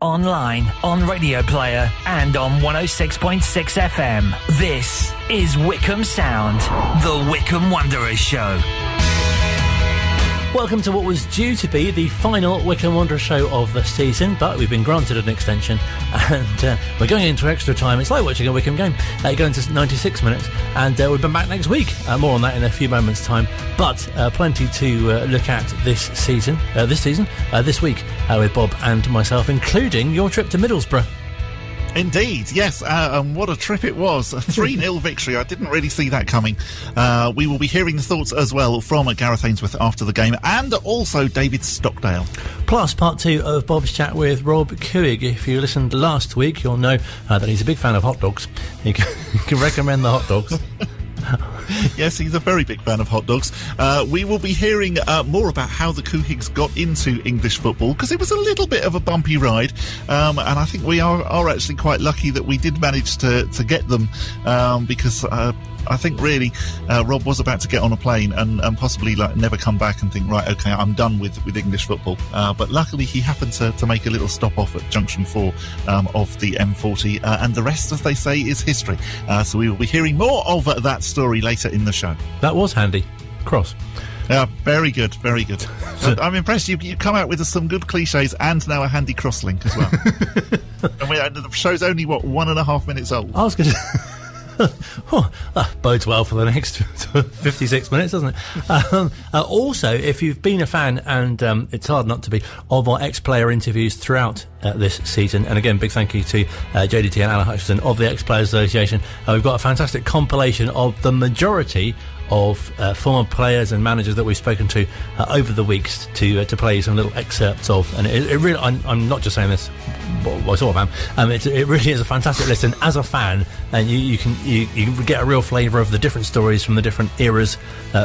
online, on Radio Player, and on 106.6 FM. This is Wycombe Sound, the Wycombe Wanderers Show. Welcome to what was due to be the final Wycombe Wanderers Show of the season, but we've been granted an extension and we're going into extra time. It's like watching a Wycombe game. Going to 96 minutes, and we'll be back next week. More on that in a few moments' time, but plenty to look at this week with Bob and myself, including your trip to Middlesbrough. Indeed, yes, and what a trip it was. A 3-0 victory. I didn't really see that coming. We will be hearing the thoughts as well from Gareth Ainsworth after the game, and also David Stockdale. Plus, part 2 of Bob's chat with Rob Couhig. If you listened last week, you'll know that he's a big fan of hot dogs. He can recommend the hot dogs. Yes, he's a very big fan of hot dogs. We will be hearing more about how the Couhigs got into English football, because it was a little bit of a bumpy ride, and I think we are actually quite lucky that we did manage to get them, because I think really Rob was about to get on a plane and possibly never come back and think, right, okay, I'm done with English football. But luckily he happened to make a little stop off at Junction 4 of the M40, and the rest, as they say, is history. So we will be hearing more of that story later in the show. That was handy. Cross. Yeah, very good, very good. I'm impressed. You've come out with some good cliches and now a handy crosslink as well. And the show's only, 1.5 minutes old? I was going to... that bodes well for the next 56 minutes, doesn't it? Also, if you've been a fan, and it's hard not to be, of our ex-player interviews throughout this season, and again, big thank you to JDT and Alan Hutchinson of the Ex-Players Association. We've got a fantastic compilation of the majority of former players and managers that we've spoken to over the weeks to play some little excerpts of, and it really, I'm not just saying this, well, I sort of am. It really is a fantastic listen as a fan, and you can get a real flavour of the different stories from the different eras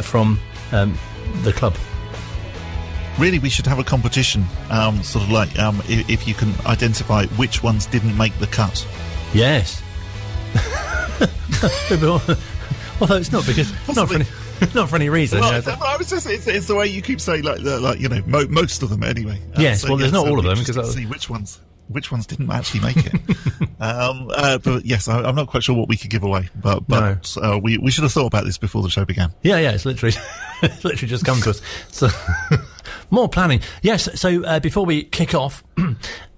from the club. Really, we should have a competition, if you can identify which ones didn't make the cut. Yes. Although it's not because not for any reason. Well, I was just, it's the way you keep saying, most of them anyway. Yes, well, there's not all of them, because see which ones didn't actually make it. But yes, I'm not quite sure what we could give away, but no. We should have thought about this before the show began. Yeah, it's literally just come to us. So more planning. Yes. So before we kick off,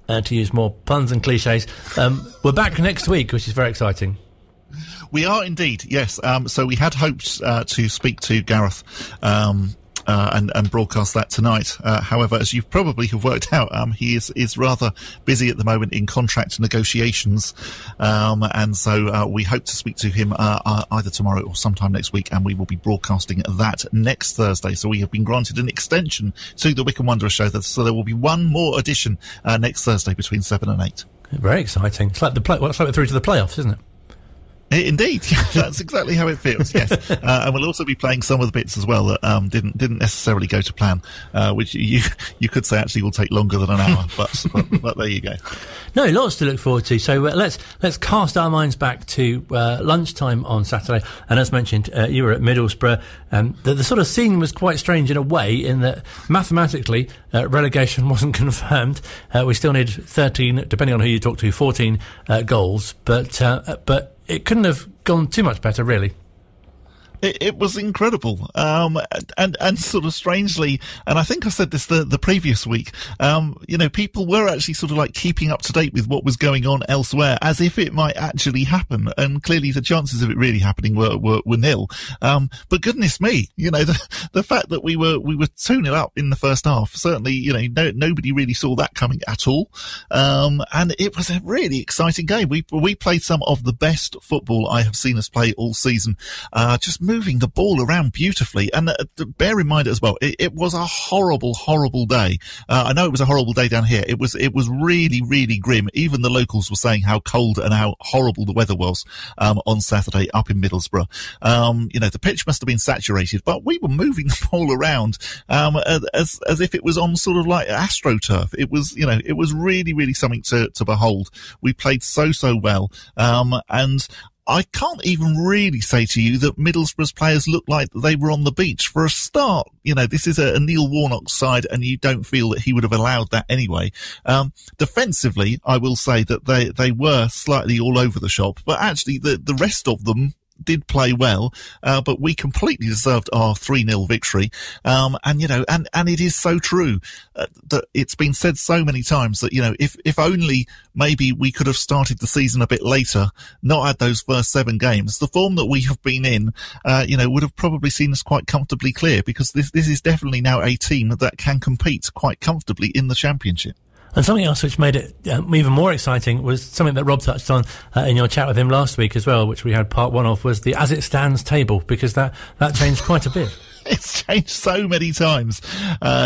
to use more puns and cliches, we're back next week, which is very exciting. We are indeed, yes. So we had hoped to speak to Gareth and broadcast that tonight. However, as you probably have worked out, he is rather busy at the moment in contract negotiations, and so we hope to speak to him either tomorrow or sometime next week, and we will be broadcasting that next Thursday. So we have been granted an extension to the Wycombe Wanderers Show, so there will be one more edition next Thursday between 7 and 8. Very exciting. It's like it's like we're through to the playoffs, isn't it? Indeed, that's exactly how it feels. Yes, and we'll also be playing some of the bits as well that didn't necessarily go to plan, which you could say actually will take longer than an hour, but there you go. No, lots to look forward to. So let's cast our minds back to lunchtime on Saturday, and as mentioned, you were at Middlesbrough. The sort of scene was quite strange in a way, in that mathematically relegation wasn't confirmed. We still need 13, depending on who you talk to, 14 goals, but it couldn't have gone too much better, really. It was incredible, and sort of strangely, and I think I said this the previous week, people were actually sort of like keeping up to date with what was going on elsewhere, as if it might actually happen, and clearly the chances of it really happening were nil. But goodness me, the fact that we were 2-0 up in the first half, certainly, nobody really saw that coming at all. And it was a really exciting game. We played some of the best football I have seen us play all season, just moving the ball around beautifully. And bear in mind as well, it was a horrible day. I know it was a horrible day down here. It was really, really grim. Even the locals were saying how cold and how horrible the weather was on Saturday up in Middlesbrough. The pitch must have been saturated, but we were moving the ball around as if it was on sort of like AstroTurf. It was really, really something to behold. We played so well, and I can't even really say to you that Middlesbrough's players looked like they were on the beach. For a start, this is a Neil Warnock side, and you don't feel that he would have allowed that anyway. Defensively, I will say that they were slightly all over the shop, but actually the rest of them did play well, but we completely deserved our 3-0 victory. And it is so true that it's been said so many times that, if only maybe we could have started the season a bit later, not had those first 7 games, the form that we have been in, would have probably seen us quite comfortably clear, because this is definitely now a team that can compete quite comfortably in the Championship. And something else which made it even more exciting was something that Rob touched on in your chat with him last week as well, which we had part 1 of, was the as it stands table, because that changed quite a bit. It's changed so many times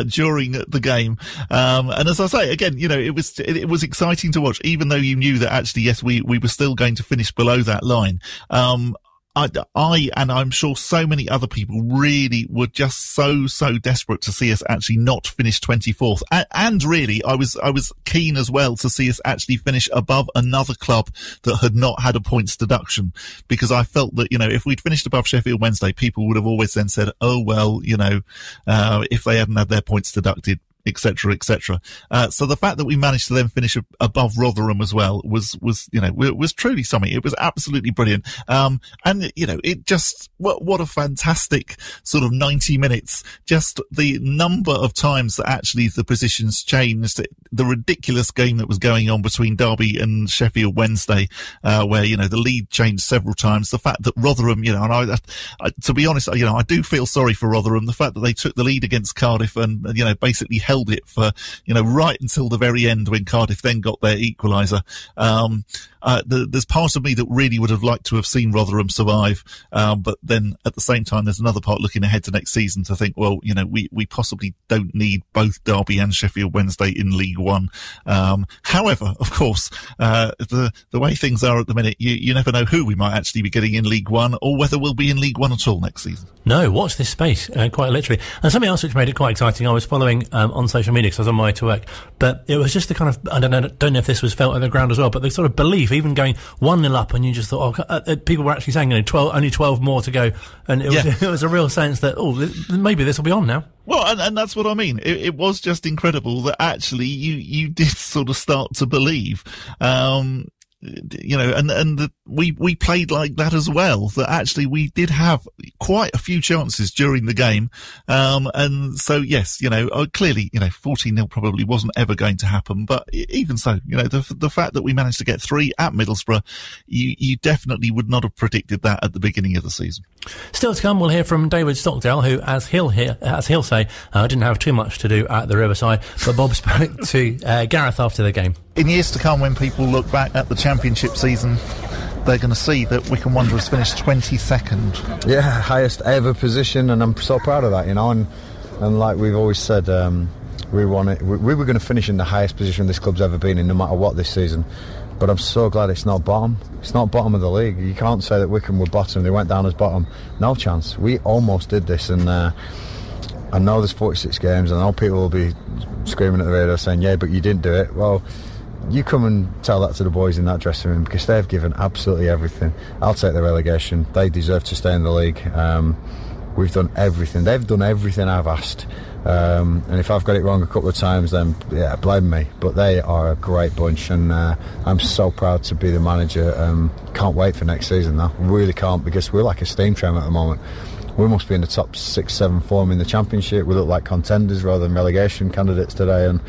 during the game, and as I say again, it was exciting to watch, even though you knew that actually, yes, we were still going to finish below that line. I and I'm sure so many other people really were just so desperate to see us actually not finish 24th. And really, I was keen as well to see us actually finish above another club that had not had a points deduction, because I felt that, if we'd finished above Sheffield Wednesday, people would have always then said, oh, well, if they hadn't had their points deducted, etc., etc. So the fact that we managed to then finish above Rotherham as well was truly something. It was absolutely brilliant. And it just, what a fantastic sort of 90 minutes. Just the number of times that actually the positions changed, the ridiculous game that was going on between Derby and Sheffield Wednesday, where, the lead changed several times. The fact that Rotherham, and I to be honest, I do feel sorry for Rotherham. The fact that they took the lead against Cardiff and, basically held it for, right until the very end when Cardiff then got their equaliser. There's part of me that really would have liked to have seen Rotherham survive. But then at the same time, there's another part looking ahead to next season to think, well, we possibly don't need both Derby and Sheffield Wednesday in League One. However, of course, the way things are at the minute, you never know who we might actually be getting in League One, or whether we'll be in League One at all next season. No, watch this space, quite literally. And something else which made it quite exciting, I was following on social media because I was on my way to work, but it was just the kind of, I don't know if this was felt on the ground as well, but the sort of belief, even going 1-0 up, and you just thought, people were actually saying, only 12 more to go, and it was a real sense that, maybe this will be on now. Well, and that's what I mean. It was just incredible that actually you did sort of start to believe, we played like that as well, that actually we did have quite a few chances during the game. And so, yes, clearly, 14-0 probably wasn't ever going to happen. But even so, the fact that we managed to get 3 at Middlesbrough, you definitely would not have predicted that at the beginning of the season. Still to come, we'll hear from David Stockdale, who, as he'll say, didn't have too much to do at the Riverside, but Bob spoke to Gareth after the game. In years to come, when people look back at the Championship season, they're going to see that Wycombe Wanderers finished 22nd. Yeah, highest ever position, and I'm so proud of that, and like we've always said, we were going to finish in the highest position this club's ever been in, no matter what this season. But I'm so glad it's not bottom. It's not bottom of the league. You can't say that Wycombe were bottom. They went down as bottom. No chance. We almost did this, and I know there's 46 games, and I know people will be screaming at the radio saying, yeah, but you didn't do it. Well, you come and tell that to the boys in that dressing room, because they've given absolutely everything. I'll take the relegation. They deserve to stay in the league. We've done everything. They've done everything I've asked. And if I've got it wrong a couple of times, then yeah, blame me. But they are a great bunch, and I'm so proud to be the manager. Can't wait for next season now. Really can't, because we're like a steam train at the moment. We must be in the top 6-7 form in the Championship. We look like contenders rather than relegation candidates today, and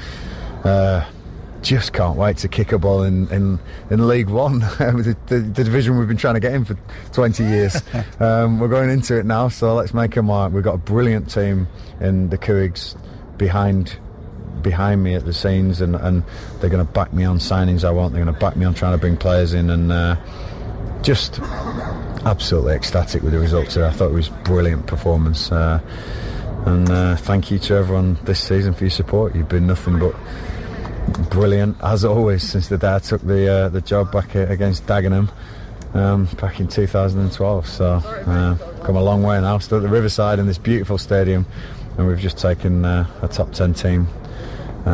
just can't wait to kick a ball in League One, the division we've been trying to get in for 20 years. We're going into it now, so let's make a mark. We've got a brilliant team in the Couhigs behind me at the scenes, and they're going to back me on signings I want. They're going to back me on trying to bring players in, and just absolutely ecstatic with the results here. I thought it was a brilliant performance, and thank you to everyone this season for your support. You've been nothing but brilliant, as always, since the day I took the job back against Dagenham back in 2012. So come a long way now. Still at the Riverside in this beautiful stadium, and we've just taken a top 10 team to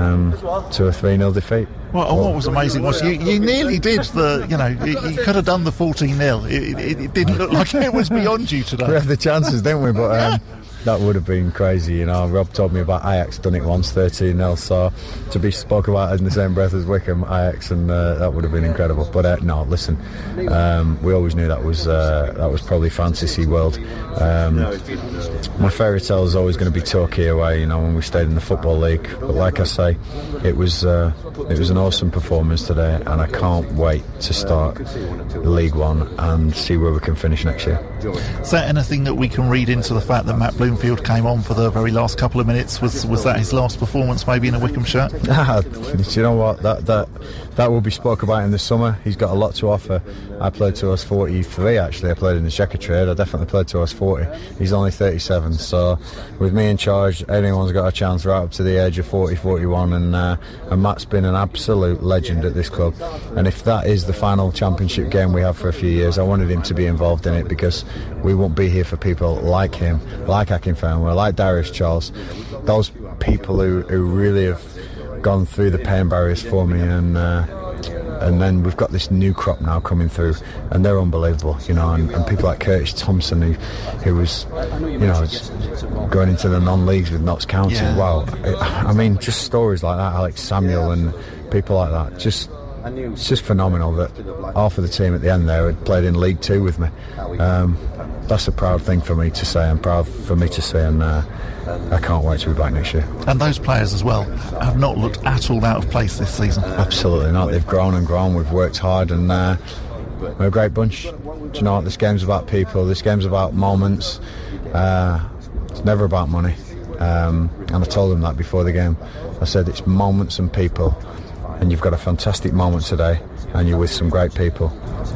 a 3-0 defeat. Well, what was amazing was you nearly did you could have done the 14-0. It didn't look like it was beyond you today. We had the chances, didn't we? But that would have been crazy, Rob told me about Ajax done it once, 13-0, so to be spoke about in the same breath as Wycombe, Ajax, and that would have been incredible. But no, listen, we always knew that was probably fantasy world. My fairy tale is always going to be Torquay away, when we stayed in the Football League. But like I say, it was an awesome performance today, and I can't wait to start League One and see where we can finish next year. Is there anything that we can read into the fact that Matt Bloomfield came on for the very last couple of minutes? Was that his last performance, maybe in a Wycombe shirt? You know what? That will be spoke about in the summer. He's got a lot to offer. I played to us 43 actually. I played in the Checker trade. I definitely played to us 40. He's only 37. So with me in charge, anyone's got a chance right up to the age of 40, 41. And Matt's been an absolute legend at this club. And if that is the final championship game we have for a few years, I wanted him to be involved in it, because we won't be here for people like him, like Akinfenwa, like Darius Charles, those people who really have gone through the pain barriers for me, and then we've got this new crop now coming through, and they're unbelievable, and people like Curtis Thompson who was going into the non-leagues with Notts County. Yeah. Wow, I mean, just stories like that, Alex Samuel and people like that, it's just phenomenal that half of the team at the end there had played in League Two with me. That's a proud thing for me to say, and proud for me to say, and I can't wait to be back next year. And those players as well have not looked at all out of place this season. Absolutely not. They've grown and grown. We've worked hard, and we're a great bunch. Do you know what? This game's about people. This game's about moments. It's never about money. And I told them that before the game. I said it's moments and people. And you've got a fantastic moment today, and you're with some great people.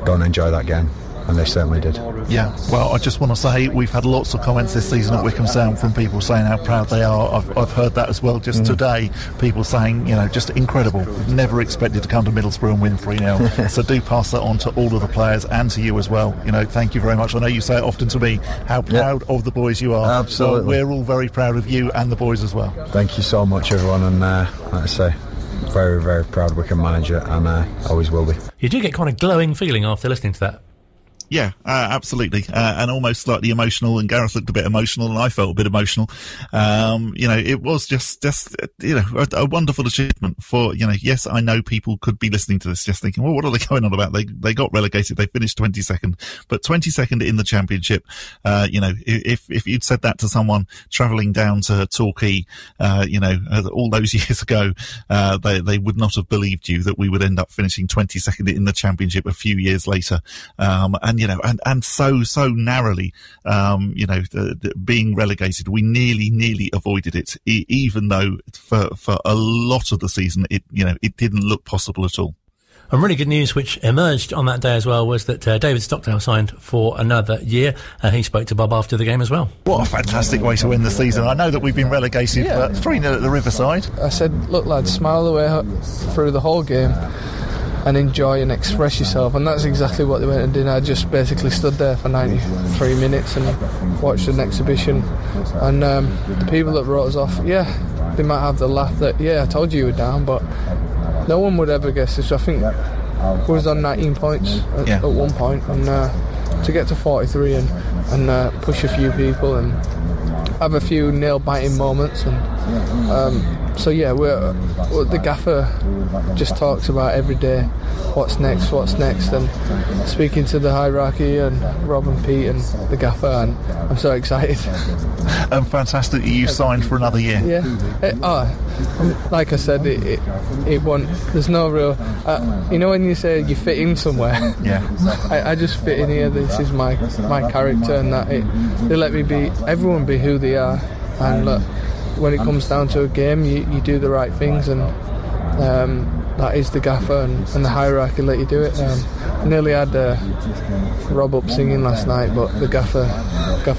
Go and enjoy that game. And they certainly did. Yeah, well, I just want to say we've had lots of comments this season at Wycombe Sound from people saying how proud they are. I've heard that as well just today. People saying, just incredible. Never expected to come to Middlesbrough and win 3-0. So do pass that on to all of the players and to you as well. Thank you very much. I know you say it often to me how proud of the boys you are. Absolutely. So we're all very proud of you and the boys as well. Thank you so much, everyone. And like I say, very, very proud Wycombe manager, and always will be. You do get quite a glowing feeling after listening to that. Yeah, absolutely. And almost slightly emotional, and Gareth looked a bit emotional, and I felt a bit emotional. It was just a wonderful achievement for, yes, I know people could be listening to this just thinking, well, what are they going on about? They got relegated. They finished 22nd, but 22nd in the championship. If you'd said that to someone travelling down to Torquay, all those years ago, they would not have believed you that we would end up finishing 22nd in the championship a few years later. And so narrowly, being relegated, we nearly avoided it, even though for a lot of the season, it didn't look possible at all. And really good news which emerged on that day as well was that David Stockdale signed for another year. He spoke to Bob after the game as well. What a fantastic way to end the season. I know that we've been relegated, but 3-0 at the Riverside. I said, look lads, smile the way through the whole game and enjoy and express yourself, and that's exactly what they went and did. I just basically stood there for 93 minutes and watched an exhibition, and the people that wrote us off, they might have the laugh that, I told you were down, but no one would ever guess this. I think we was on 19 points at one point, and to get to 43 and push a few people and have a few nail-biting moments, and we're the gaffer just talks about every day what's next, and speaking to the hierarchy and Rob and Pete and the gaffer, and I'm so excited. And fantastic that you signed for another year. Like I said, it won't. There's no real. When you say you fit in somewhere, I just fit in here. This is my character, and that they let me be. Everyone be who they are, and look, when it comes down to a game, you do the right things, and that is the gaffer and the hierarchy let you do it. I nearly had Rob up singing last night, but the gaffer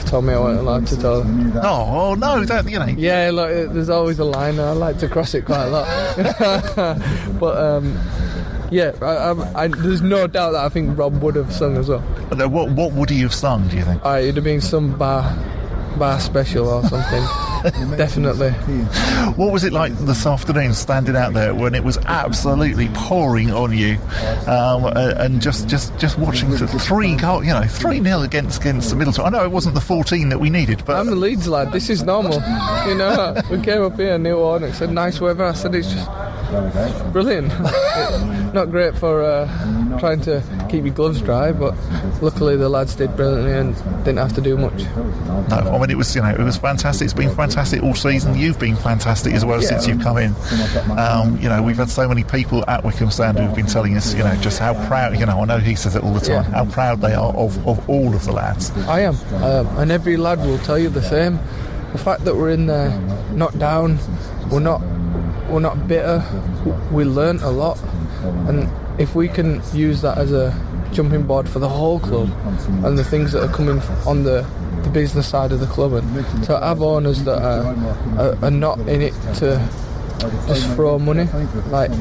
told me I wasn't allowed to tell him. Oh no, don't you know? Yeah, look, there's always a line, and I like to cross it quite a lot. But there's no doubt that I think Rob would have sung as well. What would he have sung, do you think? It'd have been some bar special or something. Definitely. What was it like this afternoon, standing out there when it was absolutely pouring on you, and just watching the 3-0 against Middlesbrough? I know it wasn't the 14 that we needed, but I'm a Leeds lad. This is normal. We came up here, Neil Warnock said nice weather. I said it's just brilliant. Not great for trying to keep your gloves dry, but luckily the lads did brilliantly and didn't have to do much. No, I mean it was fantastic. It's been fantastic all season. You've been fantastic as well since you've come in. We've had so many people at Wycombe Sound who've been telling us, just how proud. I know he says it all the time. How proud they are of all of the lads. I am, and every lad will tell you the same. The fact that we're in there, not down, we're not bitter. We learnt a lot, and if we can use that as a jumping board for the whole club and the things that are coming on the business side of the club, and to have owners that are not in it to just throw money, like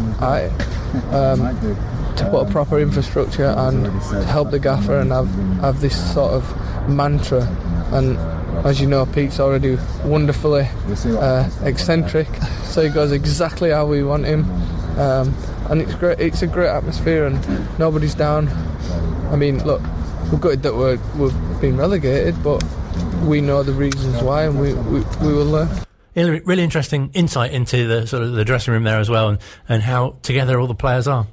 to put a proper infrastructure and to help the gaffer and have this sort of mantra. And as you know, Pete's already wonderfully eccentric, so he goes exactly how we want him, and it's great. It's a great atmosphere and nobody's down. I mean, look, we're gutted that we've been relegated, but we know the reasons why, and we will learn. Really interesting insight into the sort of the dressing room there as well, and how together all the players are.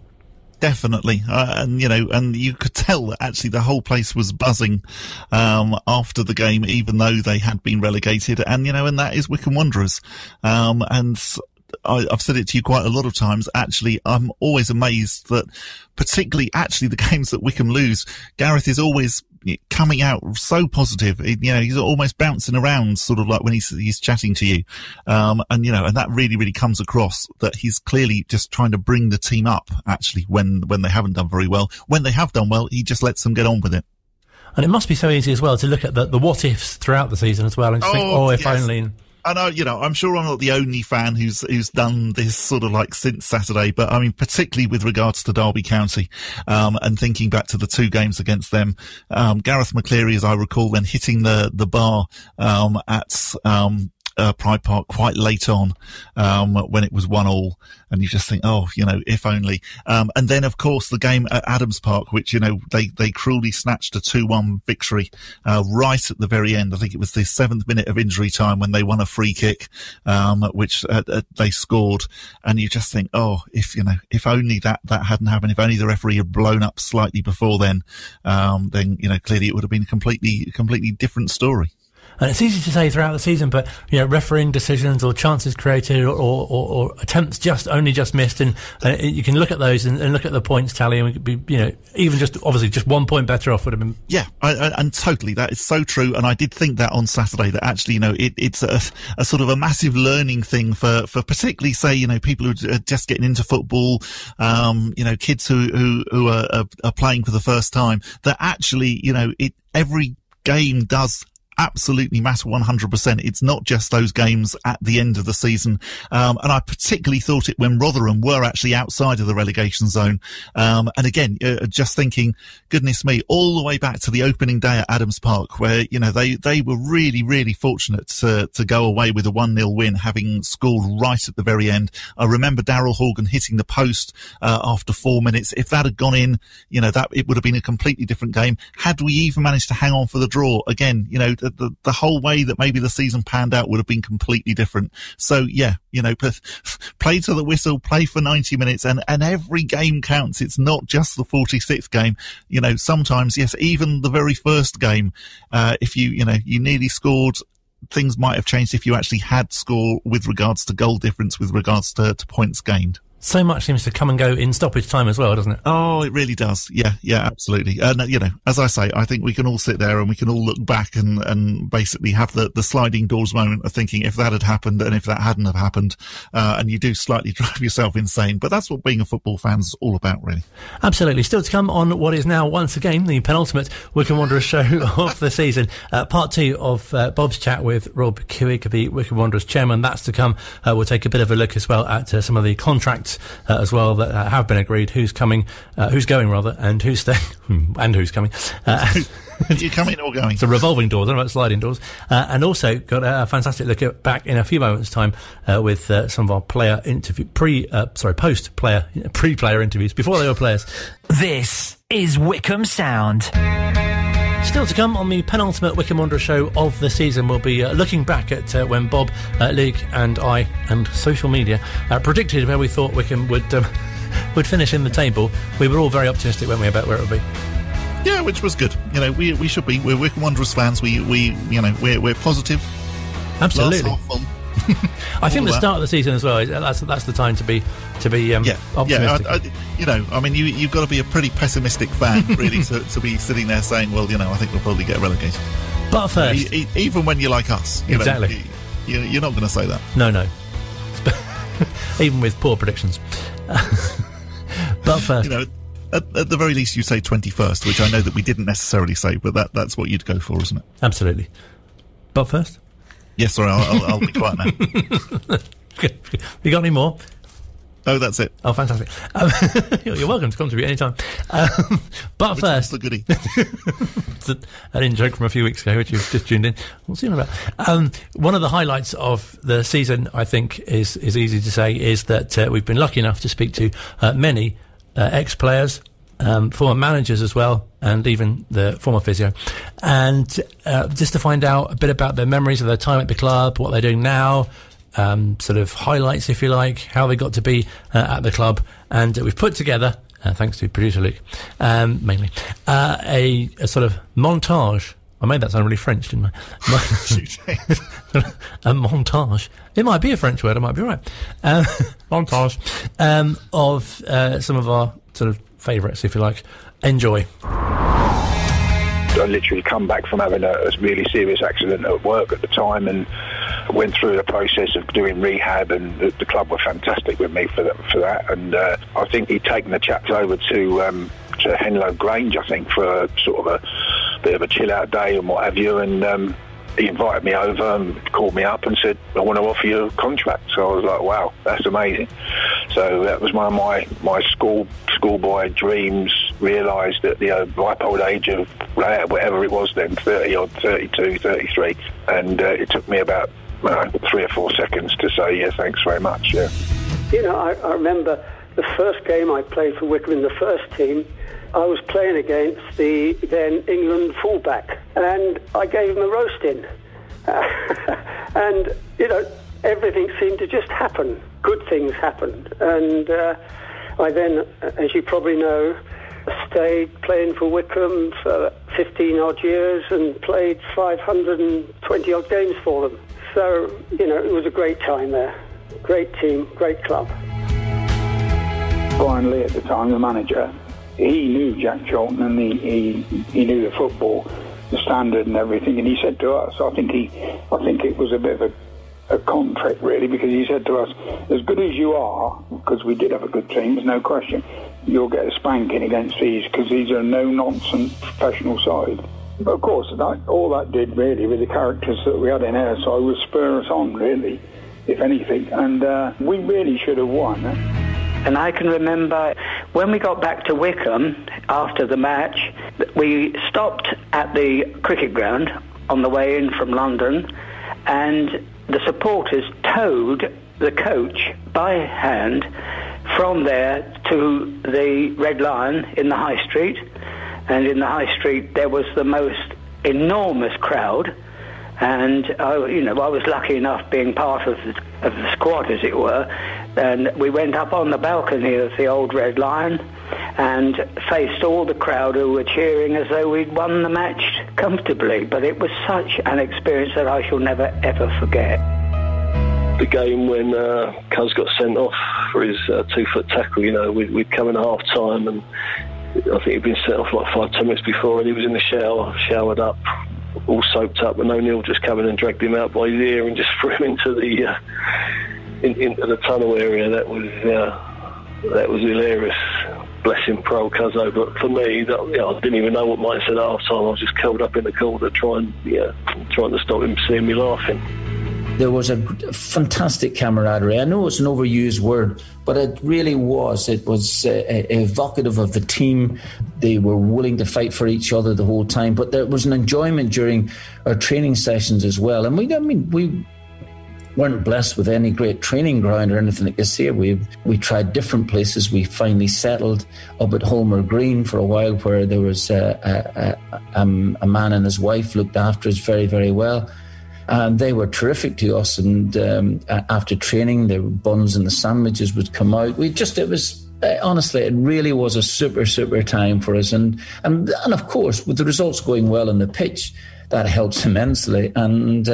Definitely, and you could tell that actually the whole place was buzzing after the game, even though they had been relegated, and that is Wycombe Wanderers, and I've said it to you quite a lot of times. Actually, I'm always amazed that, particularly actually the games that Wycombe lose, Gareth is always coming out so positive. He's almost bouncing around, sort of like when he's chatting to you, and that really, really comes across that he's clearly just trying to bring the team up. Actually, when they haven't done very well, when they have done well, he just lets them get on with it. And it must be so easy as well to look at the what ifs throughout the season as well, and just think, if yes. only. And I'm sure I'm not the only fan who's done this sort of like since Saturday, but I mean, particularly with regards to Derby County, and thinking back to the 2 games against them, Gareth McCleary, as I recall, then hitting the bar, at, Pride Park quite late on, when it was 1-1, and you just think, if only. And then of course the game at Adams Park, which, they cruelly snatched a 2-1 victory, right at the very end. I think it was the 7th minute of injury time when they won a free kick, which, they scored. And you just think, if only that hadn't happened, if only the referee had blown up slightly before then, clearly it would have been a completely different story. And it's easy to say throughout the season, but refereeing decisions or chances created or attempts just missed, and you can look at those and look at the points tally, and we could be even just 1 point better off would have been. Yeah, and totally, that is so true. And I did think that on Saturday that actually it's a sort of a massive learning thing for particularly say people who are just getting into football, kids who are playing for the first time, that actually every game does absolutely matter 100%. It's not just those games at the end of the season. And I particularly thought it when Rotherham were actually outside of the relegation zone. And again, just thinking, goodness me, all the way back to the opening day at Adams Park, where, they were really, really fortunate to go away with a 1-0 win, having scored right at the very end. I remember Daryl Horgan hitting the post, after 4 minutes. If that had gone in, that it would have been a completely different game. Had we even managed to hang on for the draw, again, the whole way that maybe the season panned out would have been completely different. So yeah, play to the whistle, play for 90 minutes, and every game counts. It's not just the 46th game. Sometimes, yes, even the very first game, if you nearly scored, things might have changed if you actually had score with regards to goal difference, with regards to points gained. So much seems to come and go in stoppage time as well, doesn't it? Oh, it really does. Yeah, absolutely. And, as I say, I think we can all sit there and we can all look back and basically have the sliding doors moment of thinking if that had happened and if that hadn't have happened, and you do slightly drive yourself insane. But that's what being a football fan's all about, really. Absolutely. Still to come on what is now, once again, the penultimate Wycombe Wanderers show of the season. Part 2 of Bob's chat with Rob Couhig, the Wycombe Wanderers chairman. That's to come. We'll take a bit of a look as well at some of the contract contracts as well that have been agreed. Who's going, and who's staying, and who's coming. You coming or going? It's a revolving door, I don't know about sliding doors. And also got a fantastic look back in a few moments' time with some of our player interview, pre-player interviews before they were players. This is Wycombe Sound. Still to come on the penultimate Wycombe Wanderers show of the season, we'll be looking back at when Bob, League and I and social media predicted where we thought Wycombe would finish in the table. We were all very optimistic, weren't we, about where it would be? Yeah, which was good. You know, we should be. We're Wycombe Wanderers fans. We're positive. Absolutely. Glass half full. I think the start of the season as well. That's the time to be optimistic. You've got to be a pretty pessimistic fan really to be sitting there saying, well, I think we'll probably get relegated. But first, even when you're like us, exactly, you're not going to say that. No. Even with poor predictions. But first, at the very least, you say 21st, which I know that we didn't necessarily say, but that's what you'd go for, isn't it? Absolutely. But first. Yes, sorry, I'll be quiet now. You got any more? No, that's it. Oh, fantastic. You're welcome to contribute anytime. But which first... the goodie? It's an in-joke from a few weeks ago, which you've just tuned in. What's it about? One of the highlights of the season, I think, is easy to say, is that we've been lucky enough to speak to many ex-players, former managers as well, and even the former physio, and just to find out a bit about their memories of their time at the club, what they're doing now, sort of highlights, if you like, how they got to be at the club. And we've put together, thanks to producer Luke, mainly, a sort of montage. I made that sound really French, didn't I? A montage. It might be a French word, I might be right. Montage of some of our sort of favourites, if you like. Enjoy. I literally come back from having a really serious accident at work at the time, and went through the process of doing rehab, and the club were fantastic with me for that. And I think he'd taken the chaps over to Henlow Grange, I think, for a sort of a bit of a chill out day and what have you, and he invited me over and called me up and said, I want to offer you a contract. So I was like, wow, that's amazing. So that was one of my schoolboy dreams, realised at the ripe old age of whatever it was then, 30 or 32, 33. And it took me about 3 or 4 seconds to say, yeah, thanks very much. Yeah. I remember the first game I played for Wycombe in the first team. I was playing against the then England fullback, and I gave him a roasting. And, everything seemed to just happen. Good things happened. And I then, as you probably know, stayed playing for Wycombe for 15-odd years and played 520-odd games for them. So, it was a great time there. Great team, great club. Brian Lee at the time, the manager, he knew Jack Charlton, and he knew the football, the standard and everything. And he said to us, I think it was a bit of a contract really, because he said to us, as good as you are, because we did have a good team, there's no question, you'll get a spanking against these, because these are no-nonsense professional side. But of course, all that did really with the characters that we had in our side was spur us on really, if anything. And we really should have won. And I can remember when we got back to Wycombe after the match, we stopped at the cricket ground on the way in from London, and the supporters towed the coach by hand from there to the Red Lion in the High Street. And in the High Street there was the most enormous crowd, and I was lucky enough being part of the squad, as it were, and we went up on the balcony of the old Red Lion and faced all the crowd who were cheering as though we'd won the match comfortably. But it was such an experience that I shall never ever forget. The game when Cuz got sent off for his 2-foot tackle, we'd come in at half time, and I think he'd been sent off like 5-10 minutes before, and he was in the shower, showered up, all soaked up, and O'Neill just come in and dragged him out by his ear and just threw him into the into the tunnel area. That was hilarious. Bless him, pro Cuzzo. But for me, I didn't even know what Mike said at half time. I was just curled up in the corner trying to stop him seeing me laughing. There was a fantastic camaraderie. I know it's an overused word, but it really was. It was evocative of the team. They were willing to fight for each other the whole time, but there was an enjoyment during our training sessions as well. And we weren't blessed with any great training ground or anything like this here. We tried different places. We finally settled up at Holmer Green for a while, where there was a man and his wife looked after us very, very well. And they were terrific to us. And after training, the buns and the sandwiches would come out. Honestly, it really was a super, super time for us. And of course, with the results going well on the pitch, that helps immensely. And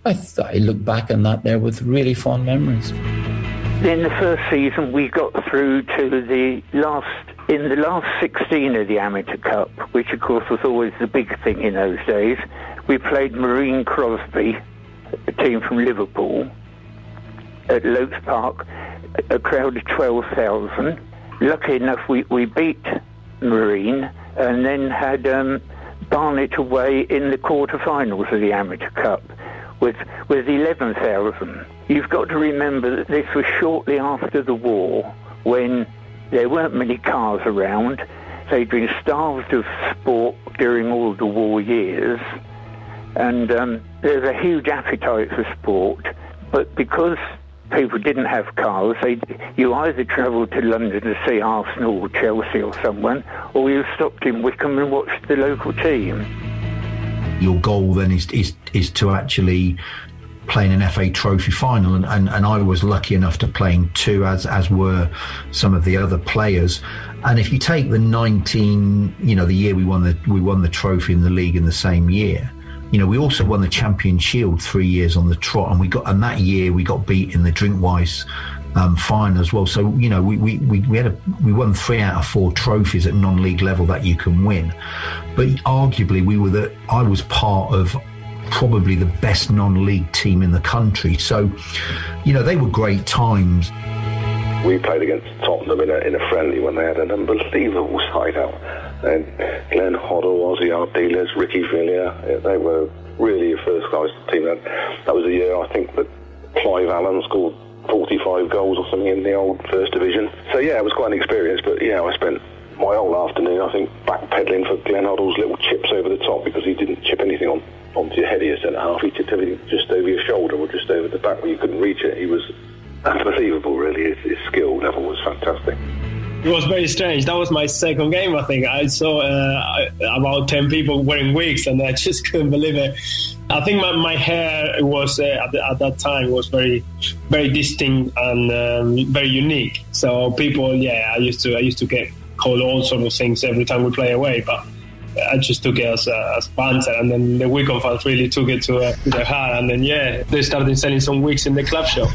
I look back on that there with really fond memories. In the first season, we got through to the last 16 of the Amateur Cup, which of course was always the big thing in those days. We played Marine Crosby, a team from Liverpool, at Lotes Park, a crowd of 12,000. Lucky enough, we beat Marine and then had Barnet away in the quarter-finals of the Amateur Cup with 11,000. You've got to remember that this was shortly after the war, when there weren't many cars around. They'd been starved of sport during all the war years, and there's a huge appetite for sport. But because people didn't have cars, you either travelled to London to see Arsenal or Chelsea or someone, or you stopped in Wycombe and watched the local team. Your goal then is to actually play in an FA Trophy final, and I was lucky enough to play in two, as were some of the other players. And if you take the the year we won the trophy in the league in the same year, we also won the Champion Shield 3 years on the trot, and that year we got beat in the Drinkwise final as well. So we won 3 out of 4 trophies at non-league level that you can win. But arguably I was part of probably the best non-league team in the country. So they were great times. We played against Tottenham in a friendly when they had an unbelievable side out. And Glenn Hoddle, Ozzy Ardiles, Ricky Villiers, they were really a first-class team. That was a year, I think, that Clive Allen scored 45 goals or something in the old First Division. So, yeah, it was quite an experience. But, I spent my whole afternoon, I think, backpedaling for Glenn Hoddle's little chips over the top, because he didn't chip anything onto your head of your centre-half. He chipped everything just over your shoulder or just over the back where you couldn't reach it. He was unbelievable, really. His skill level was fantastic. It was very strange. That was my second game, I think. I saw about 10 people wearing wigs, and I just couldn't believe it. I think my hair was at that time was very, very distinct and very unique. So people, I used to get called all sorts of things every time we play away, but I just took it as banter. And then the Wycombe fans really took it to their heart, and then they started selling some wigs in the club shop.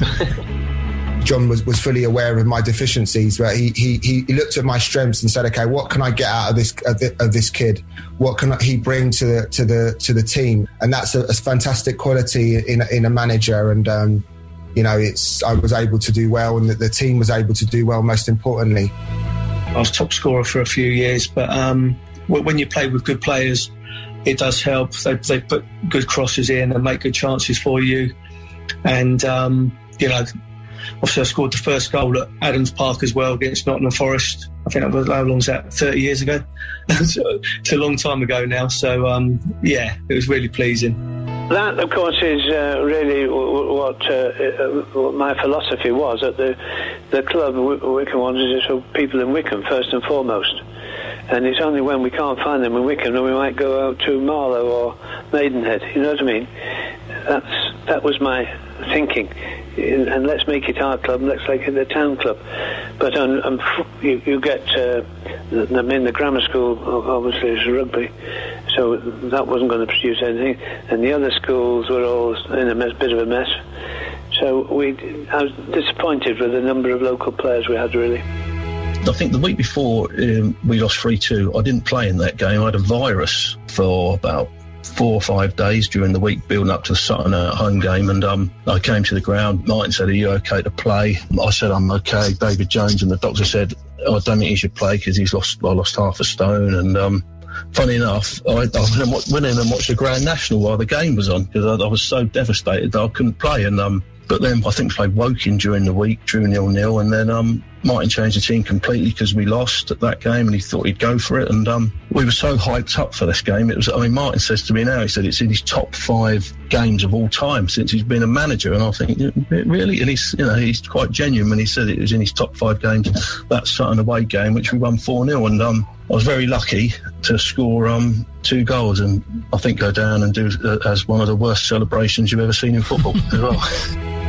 John was fully aware of my deficiencies, but he looked at my strengths and said, "Okay, what can I get out of this kid? What can he bring to the team?" And that's a fantastic quality in a manager. And I was able to do well, and the team was able to do well. Most importantly, I was top scorer for a few years, but when you play with good players, it does help. They put good crosses in and make good chances for you, and obviously, I scored the first goal at Adams Park as well against Nottingham Forest. I think that was, how long was that? 30 years ago? It's a long time ago now. So, it was really pleasing. That, of course, is really what my philosophy was at the club. Wycombe Wanderers is for people in Wycombe, first and foremost. And it's only when we can't find them in Wycombe that we might go out to Marlow or Maidenhead. You know what I mean? That was my thinking. And let's make it our club, let's make it the town club. But you get the grammar school, obviously, is rugby, so that wasn't going to produce anything. And the other schools were all in a bit of a mess. So I was disappointed with the number of local players we had, really. I think the week before we lost 3-2, I didn't play in that game. I had a virus for about 4 or 5 days during the week building up to the Sutton home game, and I came to the ground. Martin said, "Are you okay to play?" I said, "I'm okay." David Jones and the doctor said, "I don't think he should play because I lost half a stone." And funny enough, I went in and watched the Grand National while the game was on, because I was so devastated that I couldn't play. And but then I think we played Woking during the week, drew 0-0, and then Martin changed the team completely because we lost at that game, and he thought he'd go for it. And we were so hyped up for this game. It was, I mean, Martin says to me now, he said it's in his top 5 games of all time since he's been a manager. And I think, really? And he's quite genuine when he said it was in his top 5 games. That Sutton away game, which we won 4-0, and I was very lucky to score 2 goals, and I think go down and do as one of the worst celebrations you've ever seen in football as well.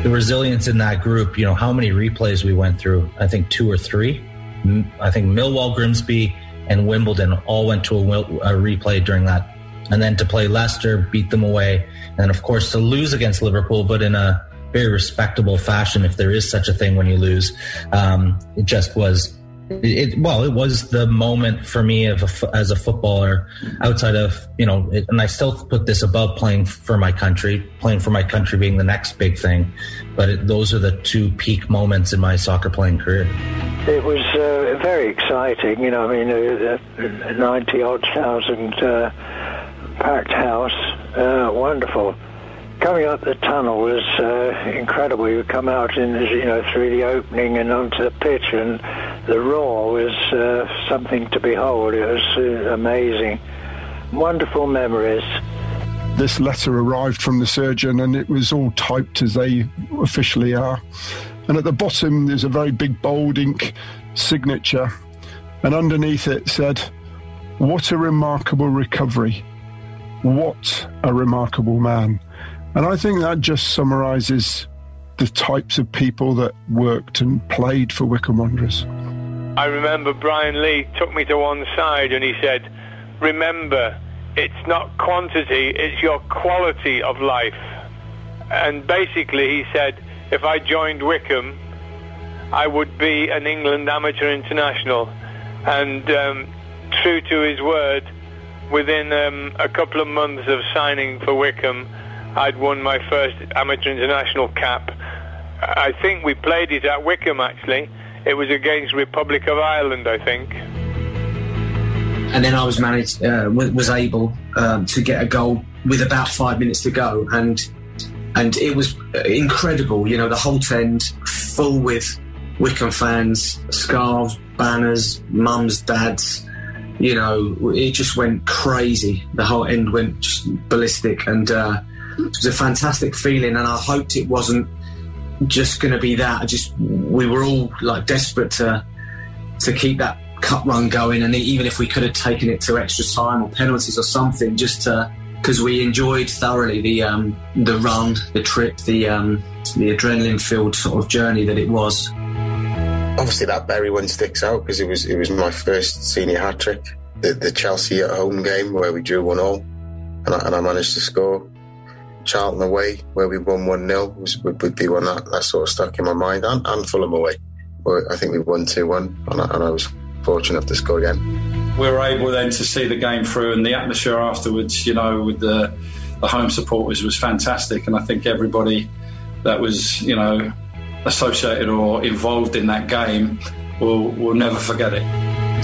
The resilience in that group, how many replays we went through, I think 2 or 3. I think Millwall, Grimsby and Wimbledon all went to a replay during that. And then to play Leicester, beat them away. And of course to lose against Liverpool, but in a very respectable fashion, if there is such a thing when you lose. It just was... It was the moment for me as a footballer outside of, and I still put this above playing for my country being the next big thing. But those are the 2 peak moments in my soccer playing career. It was very exciting, 90-odd thousand packed house, wonderful. Coming up the tunnel was incredible. You come out in, through the opening and onto the pitch, and the roar was something to behold. It was amazing. Wonderful memories. This letter arrived from the surgeon, and it was all typed as they officially are. And at the bottom, there's a very big bold ink signature, and underneath it said, "What a remarkable recovery. What a remarkable man." And I think that just summarises the types of people that worked and played for Wycombe Wanderers. I remember Brian Lee took me to one side and he said, "Remember, it's not quantity, it's your quality of life." And basically he said, if I joined Wycombe, I would be an England amateur international. And true to his word, within a couple of months of signing for Wycombe, I'd won my first amateur international cap. I think we played it at Wycombe, actually. It was against Republic of Ireland, I think. And then I was was able to get a goal with about 5 minutes to go, and it was incredible. The whole tent full with Wycombe fans, scarves, banners, mums, dads. It just went crazy. The whole end went just ballistic, and it was a fantastic feeling, and I hoped it wasn't just going to be that. We were all desperate to keep that cup run going, and even if we could have taken it to extra time or penalties or something, just because we enjoyed thoroughly the run, the trip, the adrenaline-filled sort of journey that it was. Obviously, that Bury one sticks out because it was my first senior hat trick. The Chelsea at home game where we drew 1-1, and I managed to score. Charlton away, where we won 1-0, would be one that sort of stuck in my mind, and Fulham away, where I think we won 2-1, and I was fortunate enough to score again. We were able then to see the game through, and the atmosphere afterwards, with the home supporters was fantastic, and I think everybody that was, associated or involved in that game will never forget it.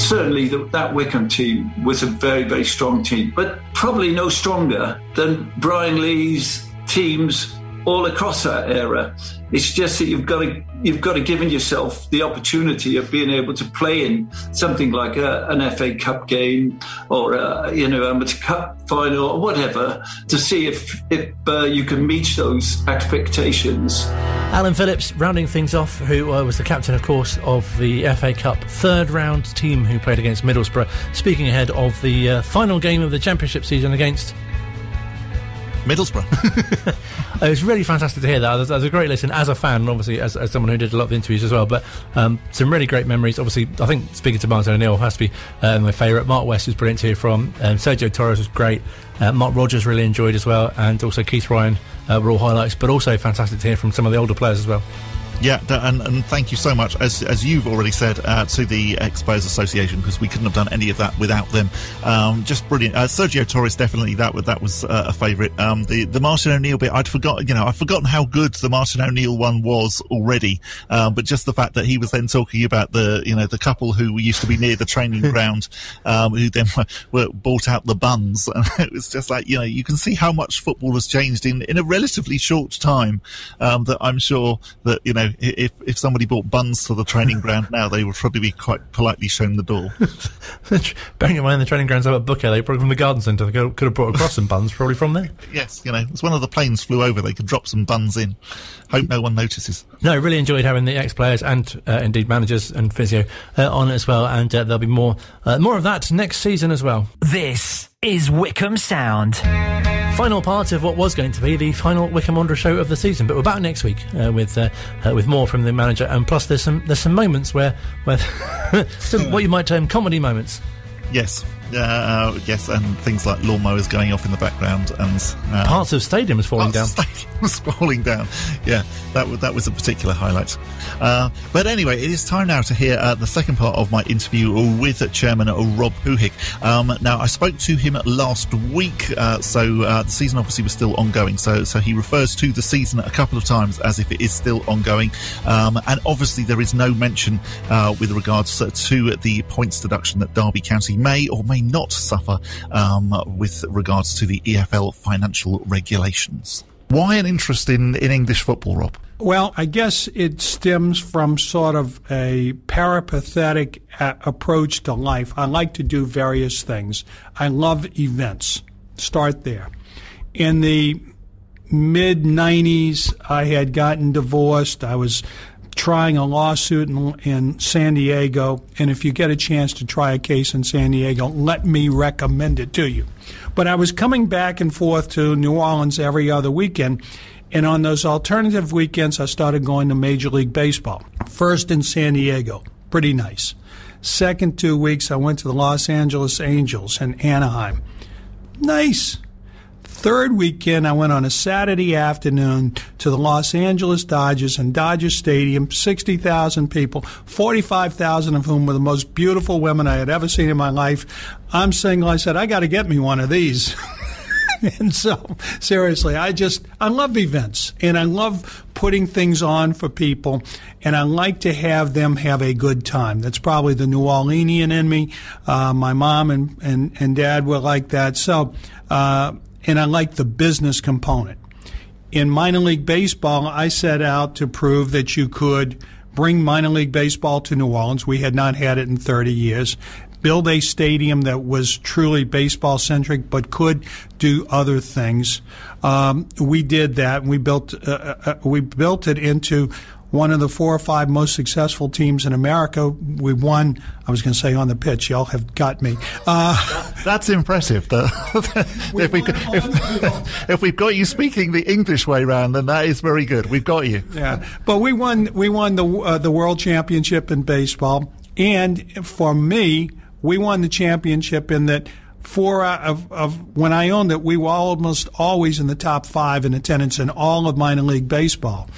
Certainly that Wycombe team was a very, very strong team, but probably no stronger than Brian Lee's teams all across that era. It's just that you've got to give yourself the opportunity of being able to play in something like an FA Cup game or amateur cup final or whatever, to see if you can meet those expectations. Alan Phillips rounding things off, who was the captain, of course, of the FA Cup third round team who played against Middlesbrough, speaking ahead of the final game of the Championship season against Middlesbrough. It was really fantastic to hear that. That was a great listen as a fan, and obviously as someone who did a lot of interviews as well. But some really great memories. Obviously, I think speaking to Martin O'Neill has to be my favourite. Mark West was brilliant to hear from. Sergio Torres was great. Mark Rogers really enjoyed as well, and also Keith Ryan were all highlights. But also fantastic to hear from some of the older players as well. Yeah, and thank you so much, as you've already said, to the Ex Players Association, because we couldn't have done any of that without them. Just brilliant. Sergio Torres, definitely that was a favourite. The Martin O'Neill bit, I'd forgotten how good the Martin O'Neill one was already. But just the fact that he was then talking about the couple who used to be near the training ground, who then bought out the buns, and it was just like, you can see how much football has changed in a relatively short time. That I'm sure that if somebody bought buns to the training ground now, they would probably be quite politely shown the door. Bearing in mind the training grounds out at Booker, they probably from the garden centre. They could have brought across some buns, probably from there. Yes, as one of the planes flew over, they could drop some buns in. Hope no one notices. No, really enjoyed having the ex-players and indeed managers and physio on as well, and there'll be more of that next season as well. This is Wycombe Sound. Final part of what was going to be the final Wycombe Wanderers show of the season, but we're back next week with more from the manager, and plus there's some moments where some what you might term comedy moments. Yes. Yes, and things like lawnmowers going off in the background and parts of stadiums falling down. Yeah, that was a particular highlight. But anyway, it is time now to hear the second part of my interview with Chairman Rob Couhig. Now, I spoke to him last week, so the season obviously was still ongoing. So he refers to the season a couple of times as if it is still ongoing, and obviously there is no mention with regards to the points deduction that Derby County may or may not suffer with regards to the EFL financial regulations. Why an interest in English football, Rob? Well, I guess it stems from sort of a peripatetic approach to life. I like to do various things. I love events. Start there. In the mid-'90s, I had gotten divorced. I was trying a lawsuit in San Diego, and if you get a chance to try a case in San Diego, let me recommend it to you. But I was coming back and forth to New Orleans every other weekend, and on those alternative weekends, I started going to Major League Baseball. First in San Diego, pretty nice. Second 2 weeks, I went to the Los Angeles Angels in Anaheim. Nice. Third weekend, I went on a Saturday afternoon to the Los Angeles Dodgers and Dodger Stadium, 60,000 people, 45,000 of whom were the most beautiful women I had ever seen in my life. I'm single. I said, I got to get me one of these. And so, seriously, I love events, and I love putting things on for people, and I like to have them have a good time. That's probably the New Orleanian in me. My mom and dad were like that. So, and I like the business component. In minor league baseball, I set out to prove that you could bring minor league baseball to New Orleans. We had not had it in 30 years. Build a stadium that was truly baseball-centric but could do other things. We did that. We built it into one of the 4 or 5 most successful teams in America. We won, I was going to say on the pitch. Y'all have got me. That's impressive. If we've got you speaking the English way round, then that is very good. We've got you. Yeah, but we won the world championship in baseball, and for me, we won the championship in that 4 of when I owned it, we were almost always in the top 5 in attendance in all of minor league baseball.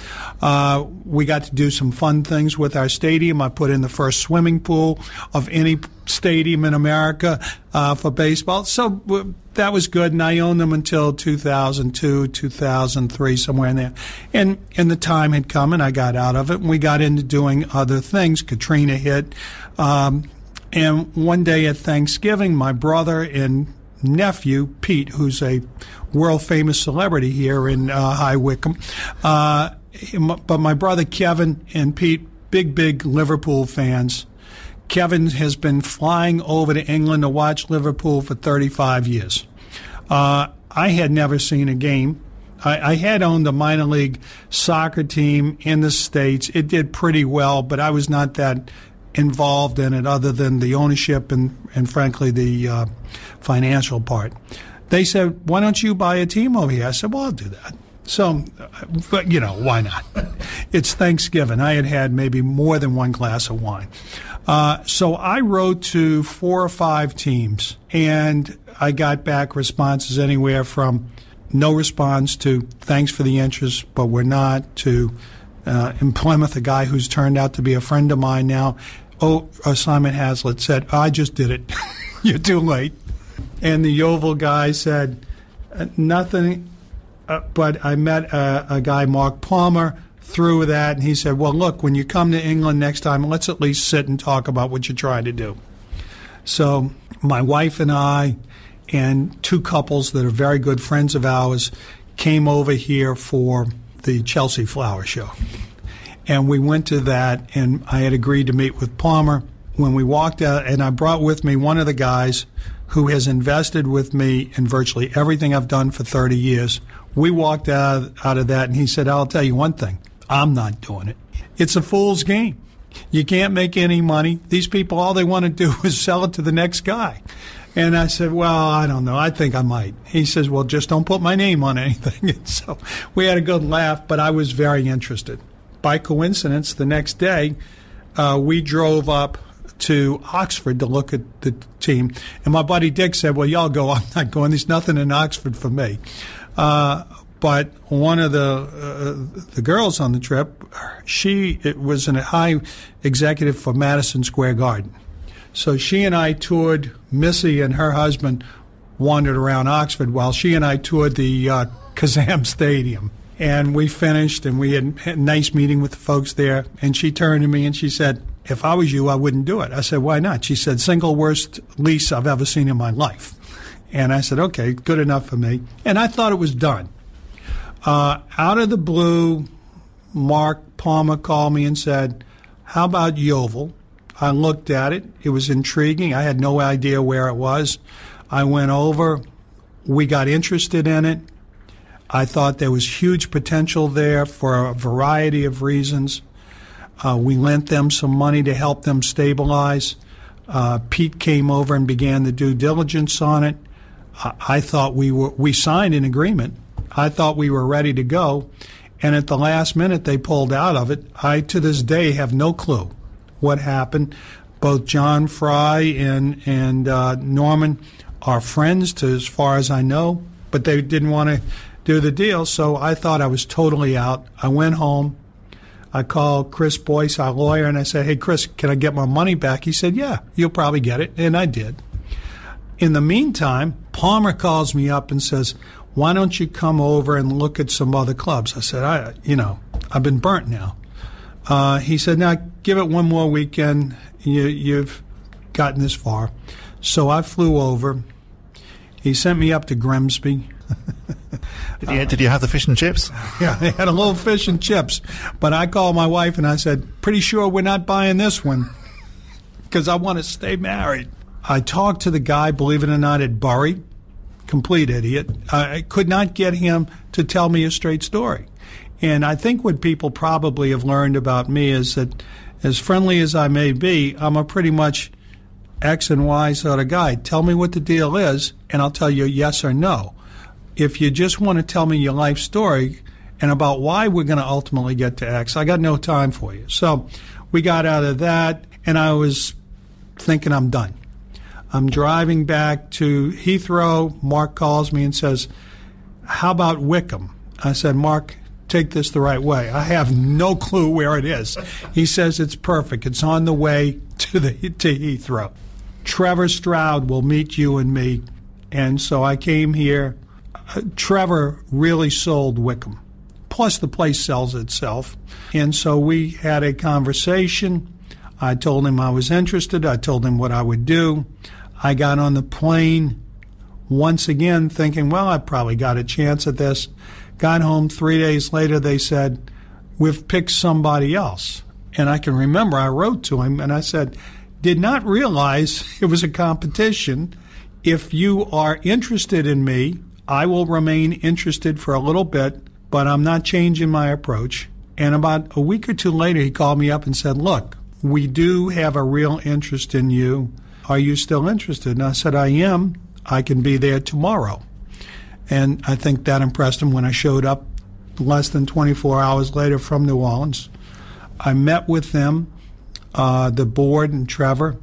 We got to do some fun things with our stadium. I put in the first swimming pool of any stadium in America for baseball. So that was good, and I owned them until 2002, 2003, somewhere in there. And the time had come, and I got out of it, and we got into doing other things. Katrina hit. And one day at Thanksgiving, my brother and nephew, Pete, who's a world-famous celebrity here in High Wycombe, but my brother Kevin and Pete, big Liverpool fans. Kevin has been flying over to England to watch Liverpool for 35 years. I had never seen a game. I had owned a minor league soccer team in the States. It did pretty well, but I was not that involved in it other than the ownership and frankly, the financial part. They said, why don't you buy a team over here? I said, well, I'll do that. So, but, why not? It's Thanksgiving. I had maybe more than one glass of wine. So I wrote to 4 or 5 teams, and I got back responses anywhere from no response to thanks for the interest, but we're not, to in Plymouth, a guy who's turned out to be a friend of mine now. Simon Hazlitt said, I just did it. You're too late. And the Yeovil guy said, nothing, but I met a guy, Mark Palmer, through that, and he said, well, look, when you come to England next time, let's at least sit and talk about what you're trying to do. So my wife and I and two couples that are very good friends of ours came over here for the Chelsea Flower Show. And we went to that, and I had agreed to meet with Palmer. When we walked out, and I brought with me one of the guys who has invested with me in virtually everything I've done for 30 years. We walked out of that, and he said, I'll tell you one thing. I'm not doing it. It's a fool's game. You can't make any money. These people, all they want to do is sell it to the next guy. And I said, well, I don't know. I think I might. He says, well, just don't put my name on anything. And so we had a good laugh, but I was very interested. By coincidence, the next day, we drove up to Oxford to look at the team. And my buddy Dick said, well, y'all go. I'm not going. There's nothing in Oxford for me. But one of the girls on the trip, it was a high executive for Madison Square Garden. So she and I toured, Missy and her husband wandered around Oxford while she and I toured the Kazam Stadium. And we finished, and we had a nice meeting with the folks there. And she turned to me and she said, if I was you, I wouldn't do it. I said, why not? She said, single worst lease I've ever seen in my life. And I said, okay, good enough for me. And I thought it was done. Out of the blue, Mark Palmer called me and said, how about Yeovil? I looked at it. It was intriguing. I had no idea where it was. I went over. We got interested in it. I thought there was huge potential there for a variety of reasons. We lent them some money to help them stabilize. Pete came over and began the due diligence on it. I thought we signed an agreement. I thought we were ready to go. And at the last minute, they pulled out of it. I, to this day, have no clue what happened. Both John Fry and Norman are friends, as far as I know, but they didn't want to do the deal, so I thought I was totally out. I went home. I called Chris Boyce, our lawyer, and I said, hey, Chris, can I get my money back? He said, yeah, you'll probably get it, and I did. In the meantime, Palmer calls me up and says, why don't you come over and look at some other clubs? I said, I've been burnt now. He said, now give it one more weekend. You've gotten this far. So I flew over. He sent me up to Grimsby. Did you have the fish and chips? Yeah, I had a little fish and chips. But I called my wife and I said, pretty sure we're not buying this one because I want to stay married. I talked to the guy, believe it or not, at Bury. Complete idiot. I could not get him to tell me a straight story. And I think what people probably have learned about me is that as friendly as I may be, I'm a pretty much X and Y sort of guy. Tell me what the deal is, and I'll tell you yes or no. If you just want to tell me your life story and about why we're going to ultimately get to X, I got no time for you. So we got out of that, and I was thinking I'm done. I'm driving back to Heathrow. Mark calls me and says, how about Wycombe? I said, Mark, take this the right way. I have no clue where it is. He says it's perfect. It's on the way to Heathrow. Trevor Stroud will meet you and me. And so I came here. Trevor really sold Wycombe. Plus the place sells itself. And so we had a conversation. I told him I was interested. I told him what I would do. I got on the plane once again thinking, well, I probably got a chance at this. Got home 3 days later, they said, we've picked somebody else. And I can remember I wrote to him and I said, did not realize it was a competition. If you are interested in me, I will remain interested for a little bit, but I'm not changing my approach. And about a week or two later, he called me up and said, look, we do have a real interest in you. Are you still interested? And I said, I am. I can be there tomorrow. And I think that impressed him when I showed up less than 24 hours later from New Orleans. I met with them, the board and Trevor,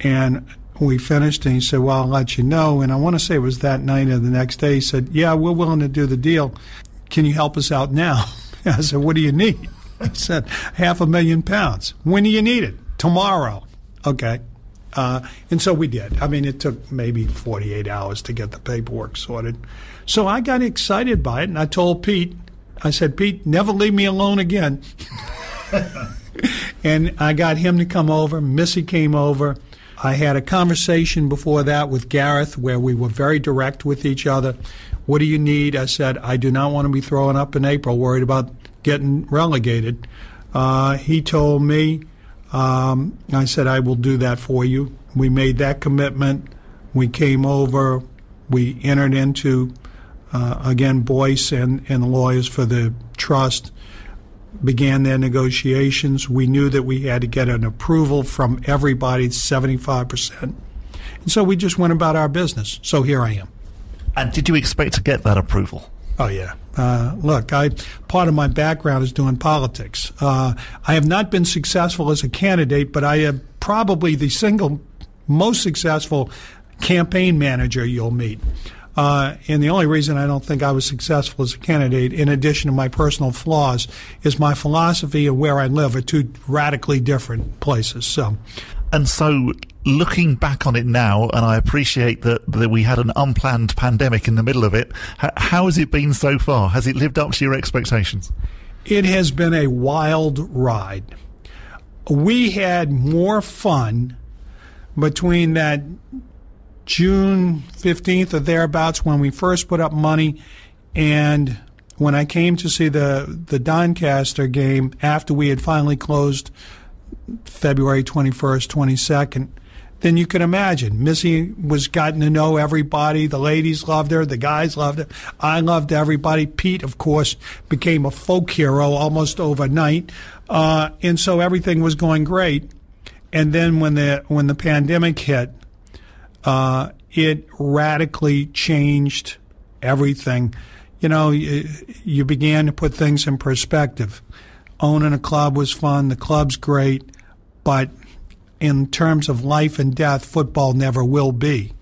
and we finished, and he said, well, I'll let you know. And I want to say it was that night or the next day. He said, yeah, we're willing to do the deal. Can you help us out now? I said, what do you need? I said, £500,000. When do you need it? Tomorrow. Okay. And so we did. I mean, it took maybe 48 hours to get the paperwork sorted. So I got excited by it, and I told Pete, I said, Pete, never leave me alone again. And I got him to come over. Missy came over. I had a conversation before that with Gareth where we were very direct with each other. What do you need? I said, I do not want to be throwing up in April, worried about getting relegated. He told me, I said, I will do that for you. We made that commitment. We came over. We entered into, again, Boyce and the lawyers for the trust began their negotiations. We knew that we had to get an approval from everybody, 75%. And so we just went about our business. So here I am. And did you expect to get that approval? Oh, yeah. Look, part of my background is doing politics. I have not been successful as a candidate, but I am probably the single most successful campaign manager you'll meet. And the only reason I don't think I was successful as a candidate, in addition to my personal flaws, is my philosophy and where I live are two radically different places. So looking back on it now, and I appreciate that we had an unplanned pandemic in the middle of it, how has it been so far? Has it lived up to your expectations? It has been a wild ride. We had more fun between that June 15th or thereabouts when we first put up money, and when I came to see the Doncaster game after we had finally closed February 21st, 22nd, then you can imagine. Missy was gotten to know everybody. The ladies loved her. The guys loved her. I loved everybody. Pete, of course, became a folk hero almost overnight. And so everything was going great. And then when the pandemic hit, it radically changed everything. You know, you began to put things in perspective. Owning a club was fun. The club's great. But in terms of life and death, football never will be.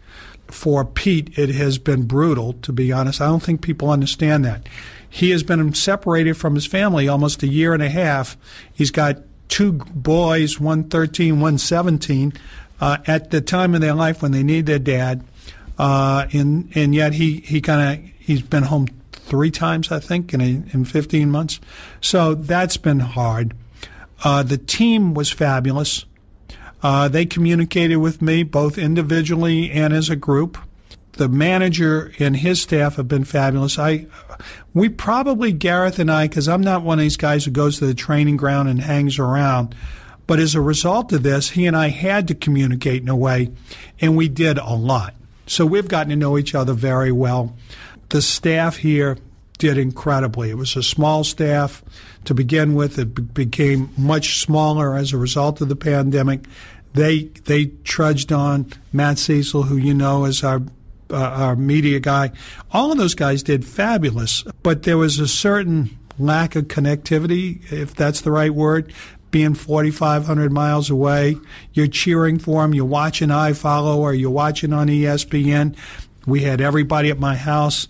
For Pete, it has been brutal, to be honest. I don't think people understand that. He has been separated from his family almost a year and a half. He's got two boys, one 13, one 17, at the time of their life when they need their dad. And yet he's been home 3 times, I think, in 15 months. So that's been hard. The team was fabulous. They communicated with me both individually and as a group. The manager and his staff have been fabulous. We probably, Gareth and I, because I'm not one of these guys who goes to the training ground and hangs around, but as a result of this, he and I had to communicate in a way, and we did a lot. So we've gotten to know each other very well. The staff here did incredibly. It was a small staff to begin with. It became much smaller as a result of the pandemic. They trudged on. Matt Cecil, who you know is our media guy, all of those guys did fabulous. But there was a certain lack of connectivity, if that's the right word, being 4,500 miles away. You're cheering for them. You're watching iFollow or you're watching on ESPN. We had everybody at my house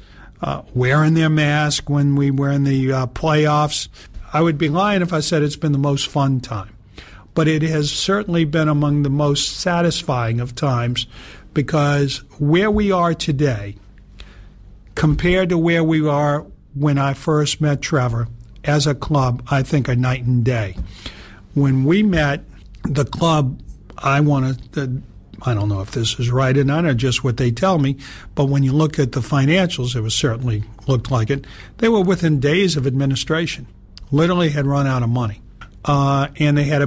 wearing their mask when we were in the playoffs. I would be lying if I said it's been the most fun time. But it has certainly been among the most satisfying of times, because where we are today compared to where we are when I first met Trevor as a club, I think are night and day. When we met, the club, I don't know if this is right or not, or just what they tell me, but when you look at the financials, it was certainly looked like it. They were within days of administration. Literally had run out of money. And they had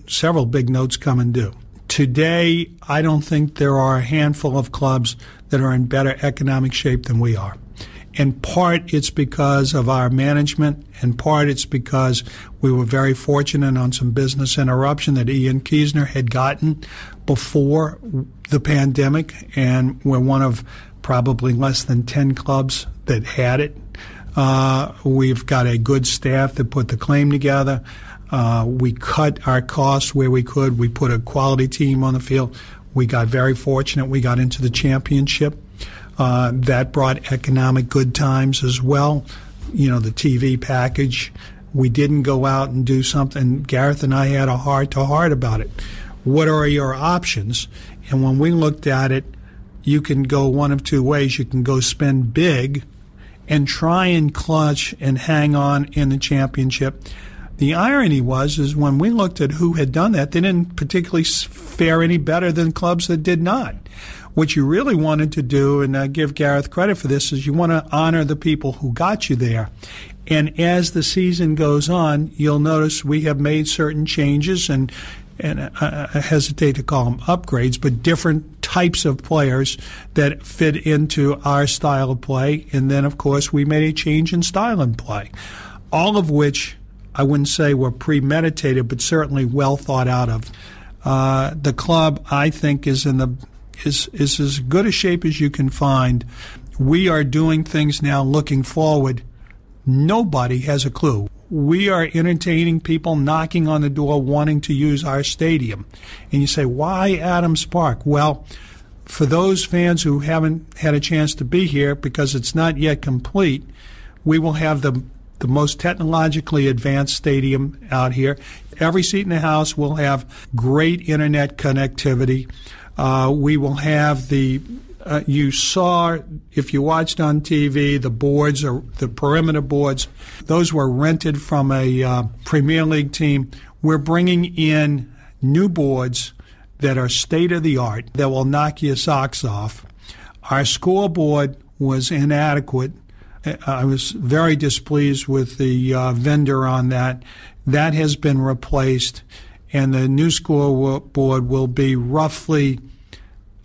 several big notes coming due. Today, I don't think there are a handful of clubs that are in better economic shape than we are. In part, it's because of our management. In part, it's because we were very fortunate on some business interruption that Ian Kiesner had gotten before the pandemic, and we're one of probably less than 10 clubs that had it. We've got a good staff that put the claim together. We cut our costs where we could. We put a quality team on the field. We got very fortunate. We got into the championship. That brought economic good times as well. You know, the TV package We didn't go out and do something. Gareth and I had a heart-to-heart about it. What are your options? And when we looked at it, you can go one of two ways. You can go spend big and try and clutch and hang on in the championship. The irony is when we looked at who had done that, they didn't particularly fare any better than clubs that did not. What you really wanted to do, and I give Gareth credit for this, is you want to honor the people who got you there. And as the season goes on, you'll notice we have made certain changes, and I hesitate to call them upgrades, but different types of players that fit into our style of play. And then, of course, we made a change in style and play, all of which I wouldn't say were premeditated, but certainly well thought out of. The club, I think, is as good a shape as you can find. We are doing things now looking forward. Nobody has a clue. We are entertaining people knocking on the door wanting to use our stadium. And you say, why Adams Park? Well, for those fans who haven't had a chance to be here because it's not yet complete, we will have the most technologically advanced stadium out here. Every seat in the house will have great internet connectivity. We will have you saw, if you watched on TV, the boards, or the perimeter boards, those were rented from a Premier League team. We're bringing in new boards that are state-of-the-art that will knock your socks off. Our scoreboard was inadequate. I was very displeased with the vendor on that. That has been replaced, and the new scoreboard will be roughly,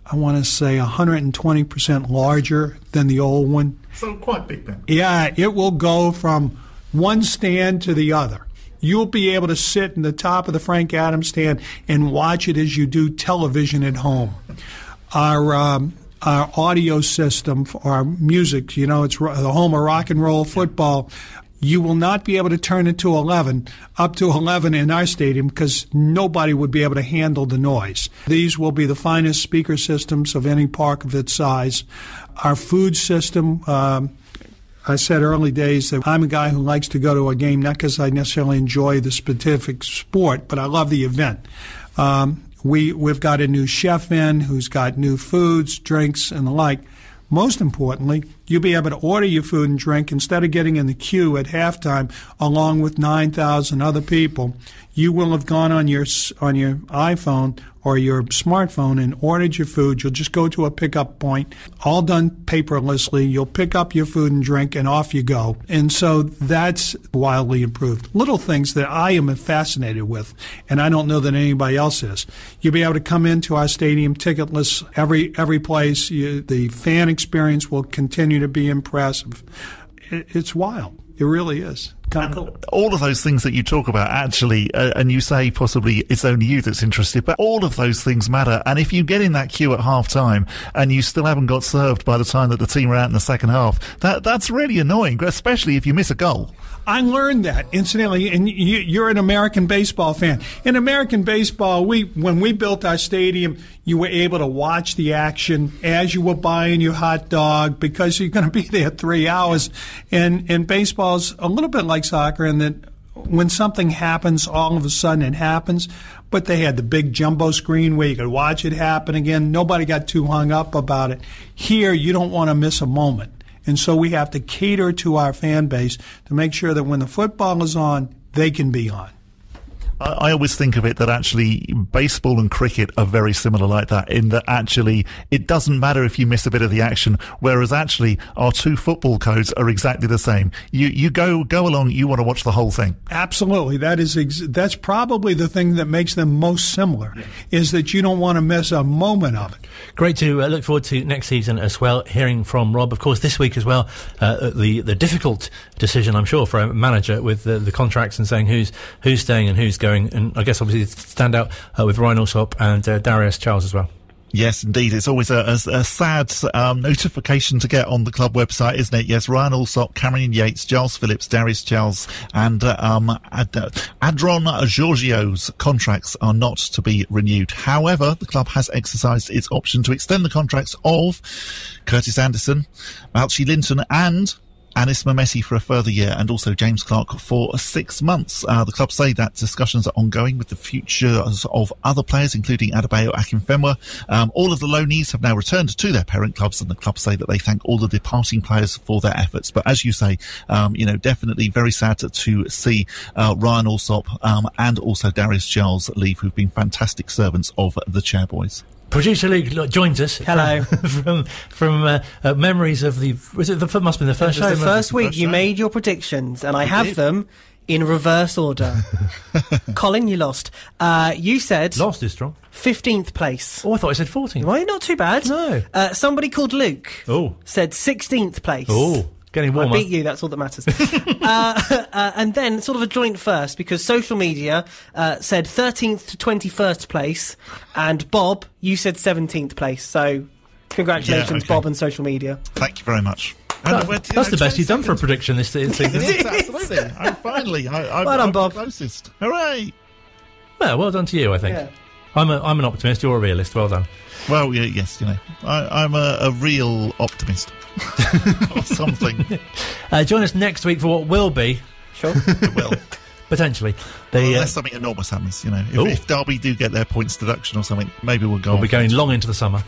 I want to say, 120% larger than the old one. So quite big then. Yeah, it will go from one stand to the other. You'll be able to sit in the top of the Frank Adams stand and watch it as you do television at home. Our audio system for our music, it's the home of rock and roll football. You will not be able to turn it to 11, up to 11 in our stadium, because nobody would be able to handle the noise. These will be the finest speaker systems of any park of its size. Our food system, I said early days that I'm a guy who likes to go to a game, not because I necessarily enjoy the specific sport, but I love the event. We've got a new chef in who's got new foods, drinks, and the like. Most importantly, you'll be able to order your food and drink instead of getting in the queue at halftime along with 9,000 other people. You will have gone on your iPhone or your smartphone and ordered your food. You'll just go to a pickup point, all done paperlessly. You'll pick up your food and drink, and off you go. And so that's wildly improved. Little things that I am fascinated with, and I don't know that anybody else is. You'll be able to come into our stadium ticketless every place. The fan experience will continue to be impressive. It's wild. It really is. All of those things that you talk about, actually, and you say possibly it's only you that's interested, but all of those things matter. And if you get in that queue at half-time and you still haven't got served by the time that the team are out in the second half, that's really annoying, especially if you miss a goal. I learned that, incidentally, and you're an American baseball fan. In American baseball, when we built our stadium, you were able to watch the action as you were buying your hot dog because you're going to be there 3 hours. And baseball's a little bit like soccer in that when something happens, all of a sudden it happens. But they had the big jumbo screen where you could watch it happen again. Nobody got too hung up about it. Here, you don't want to miss a moment. And so we have to cater to our fan base to make sure that when the football is on, they can be on. I always think of it that actually baseball and cricket are very similar like that, in that actually it doesn't matter if you miss a bit of the action, whereas actually our two football codes are exactly the same. You go along, you want to watch the whole thing. Absolutely. That's probably the thing that makes them most similar, is that you don't want to miss a moment of it. Great to look forward to next season as well, hearing from Rob. Of course, this week as well, the difficult decision, I'm sure, for a manager with the contracts and saying who's staying and who's going. And I guess obviously stand out with Ryan Alsop and Darius Charles as well. Yes, indeed. It's always a sad notification to get on the club website, isn't it? Yes, Ryan Alsop, Cameron Yates, Giles Phillips, Darius Charles and Adron Giorgio's contracts are not to be renewed. However, the club has exercised its option to extend the contracts of Curtis Anderson, Malchi Linton and Anis Mameti for a further year, and also James Clark for 6 months. The club say that discussions are ongoing with the futures of other players, including Adebayo Akinfenwa. All of the loanees have now returned to their parent clubs, and the club say that they thank all the departing players for their efforts. But as you say, definitely very sad to see Ryan Alsop and also Darius Charles leave, who've been fantastic servants of the Chairboys. Producer Luke joins us. Hello. from memories of the must have been the first show. The first week you made your predictions, and I have them in reverse order. Colin, you lost. You said lost is strong. 15th place. Oh, I thought I said 14th. Well, not too bad. No. Somebody called Luke. Said 16th place. Oh. Getting warmer. I beat you, that's all that matters. And then sort of a joint first, because social media said 13th to 21st place, and Bob, you said 17th place. So congratulations, Bob, and social media. Thank you very much. That's the best you've done for a prediction this season. Absolutely. Finally, I'm Bob. the closest. Hooray! Well done to you, I think. Yeah. I'm an optimist, you're a realist. Well done. Well, yes, I'm a real optimist. Or something. Join us next week for what will be... Sure. It will. Potentially. Unless something enormous happens, If Derby do get their points deduction or something, maybe we'll go on. We'll be going long into the summer.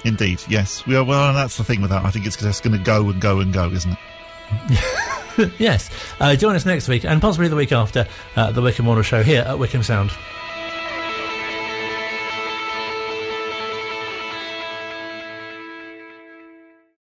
Indeed, yes. Well, and that's the thing with that. I think it's just going to go and go and go, isn't it? Yes. Join us next week, and possibly the week after, the Wycombe Wanderers Show here at Wycombe Sound.